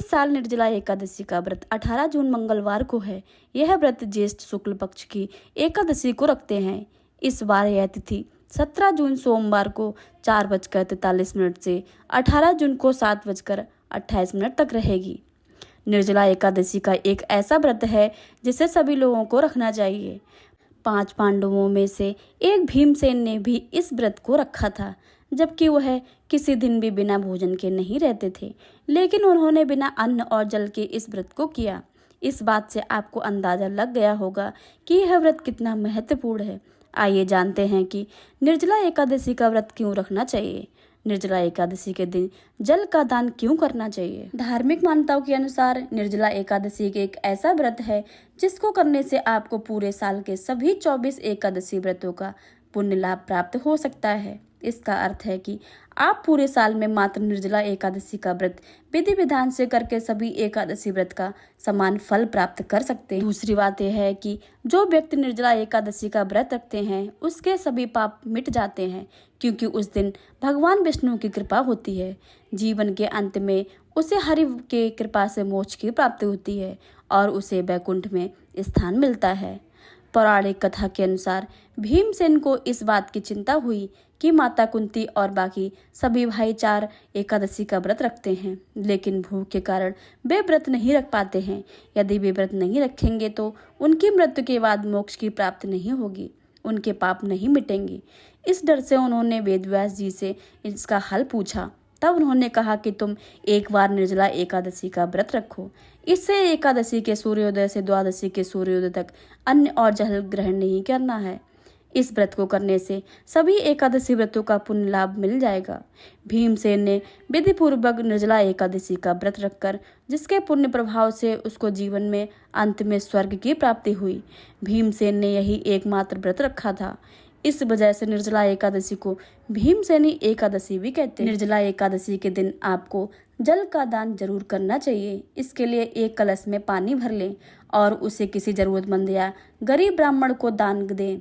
इस साल निर्जला एकादशी का व्रत 18 जून मंगलवार को है। यह व्रत ज्येष्ठ शुक्ल पक्ष की एकादशी को रखते हैं। इस बार यह तिथि 17 जून सोमवार को 4:43 से 18 जून को 7:28 तक रहेगी। निर्जला एकादशी का एक ऐसा व्रत है जिसे सभी लोगों को रखना चाहिए। 5 पांडवों में से एक भीमसेन ने भी इस व्रत को रखा था, जबकि वह किसी दिन भी बिना भोजन के नहीं रहते थे, लेकिन उन्होंने बिना अन्न और जल के इस व्रत को किया। इस बात से आपको अंदाजा लग गया होगा कि यह व्रत कितना महत्वपूर्ण है। आइए जानते हैं कि निर्जला एकादशी का व्रत क्यों रखना चाहिए। निर्जला एकादशी के दिन जल का दान क्यों करना चाहिए। धार्मिक मान्यताओं के अनुसार निर्जला एकादशी एक ऐसा व्रत है जिसको करने से आपको पूरे साल के सभी 24 एकादशी व्रतों का पुण्य लाभ प्राप्त हो सकता है। इसका अर्थ है कि आप पूरे साल में मात्र निर्जला एकादशी का व्रत विधि विधान से करके सभी एकादशी व्रत का समान फल प्राप्त कर सकते हैं। दूसरी बात यह है कि जो व्यक्ति निर्जला एकादशी का व्रत रखते हैं उसके सभी पाप मिट जाते हैं, क्योंकि उस दिन भगवान विष्णु की कृपा होती है। जीवन के अंत में उसे हरि के कृपा से मोक्ष की प्राप्ति होती है और उसे वैकुंठ में स्थान मिलता है। पौराणिक कथा के अनुसार भीमसेन को इस बात की चिंता हुई कि माता कुंती और बाकी सभी भाई 4 एकादशी का व्रत रखते हैं, लेकिन भूख के कारण वे व्रत नहीं रख पाते हैं। यदि वे व्रत नहीं रखेंगे तो उनकी मृत्यु के बाद मोक्ष की प्राप्ति नहीं होगी, उनके पाप नहीं मिटेंगे। इस डर से उन्होंने वेदव्यास जी से इसका हल पूछा। तब उन्होंने कहा कि तुम एक बार निर्जला एकादशी का व्रत रखो। इससे एकादशी के सूर्योदय से द्वादशी के सूर्योदय तक अन्न और जल ग्रहण नहीं करना है। इस व्रत को करने से सभी एकादशी व्रतों का पुण्य लाभ मिल जाएगा। भीमसेन ने विधि पूर्वक निर्जला एकादशी का व्रत रखकर जिसके पुण्य प्रभाव से उसको जीवन में अंत में स्वर्ग की प्राप्ति हुई। भीमसेन ने यही एकमात्र व्रत रखा था। इस वजह से निर्जला एकादशी को भीमसेनी एकादशी भी कहते हैं। निर्जला एकादशी के दिन आपको जल का दान जरूर करना चाहिए। इसके लिए एक कलश में पानी भर लें और उसे किसी जरूरतमंद या गरीब ब्राह्मण को दान दें।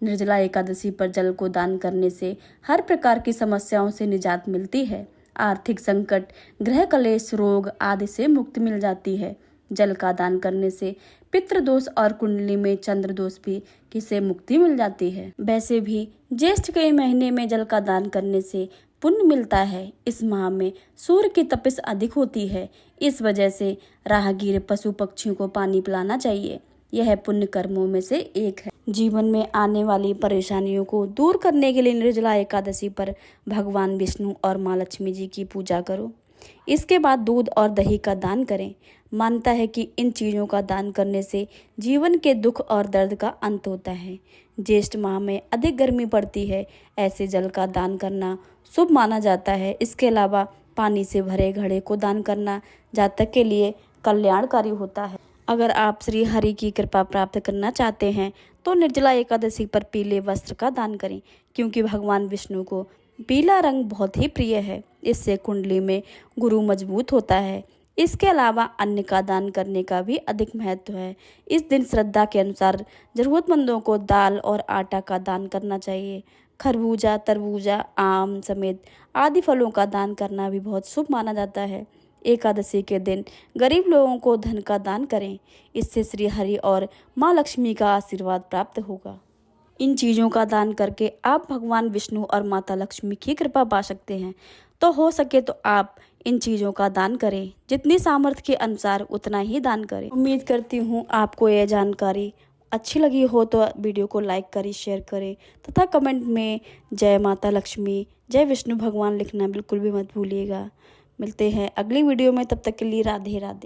निर्जला एकादशी पर जल को दान करने से हर प्रकार की समस्याओं से निजात मिलती है। आर्थिक संकट, गृह कलेश, रोग आदि से मुक्ति मिल जाती है। जल का दान करने से पितृदोष और कुंडली में चंद्र दोष भी से मुक्ति मिल जाती है। वैसे भी ज्येष्ठ के महीने में जल का दान करने से पुण्य मिलता है। इस माह में सूर्य की तपिश अधिक होती है, इस वजह से राहगीर पशु पक्षियों को पानी पिलाना चाहिए। यह पुण्य कर्मों में से एक है। जीवन में आने वाली परेशानियों को दूर करने के लिए निर्जला एकादशी पर भगवान विष्णु और माँ लक्ष्मी जी की पूजा करो। इसके बाद दूध और दही का दान करें। मानता है कि इन चीज़ों का दान करने से जीवन के दुख और दर्द का अंत होता है। ज्येष्ठ माह में अधिक गर्मी पड़ती है, ऐसे जल का दान करना शुभ माना जाता है। इसके अलावा पानी से भरे घड़े को दान करना जातक के लिए कल्याणकारी होता है। अगर आप श्री हरि की कृपा प्राप्त करना चाहते हैं तो निर्जला एकादशी पर पीले वस्त्र का दान करें, क्योंकि भगवान विष्णु को पीला रंग बहुत ही प्रिय है। इससे कुंडली में गुरु मजबूत होता है। इसके अलावा अन्न का दान करने का भी अधिक महत्व है। इस दिन श्रद्धा के अनुसार जरूरतमंदों को दाल और आटा का दान करना चाहिए। खरबूजा, तरबूजा, आम समेत आदि फलों का दान करना भी बहुत शुभ माना जाता है। एकादशी के दिन गरीब लोगों को धन का दान करें, इससे श्री हरि और माँ लक्ष्मी का आशीर्वाद प्राप्त होगा। इन चीज़ों का दान करके आप भगवान विष्णु और माता लक्ष्मी की कृपा पा सकते हैं। तो हो सके तो आप इन चीज़ों का दान करें। जितनी सामर्थ्य के अनुसार उतना ही दान करें। उम्मीद करती हूँ आपको यह जानकारी अच्छी लगी हो तो वीडियो को लाइक करें, शेयर करें तथा कमेंट में जय माता लक्ष्मी, जय विष्णु भगवान लिखना बिल्कुल भी मत भूलिएगा। मिलते हैं अगली वीडियो में, तब तक के लिए राधे राधे।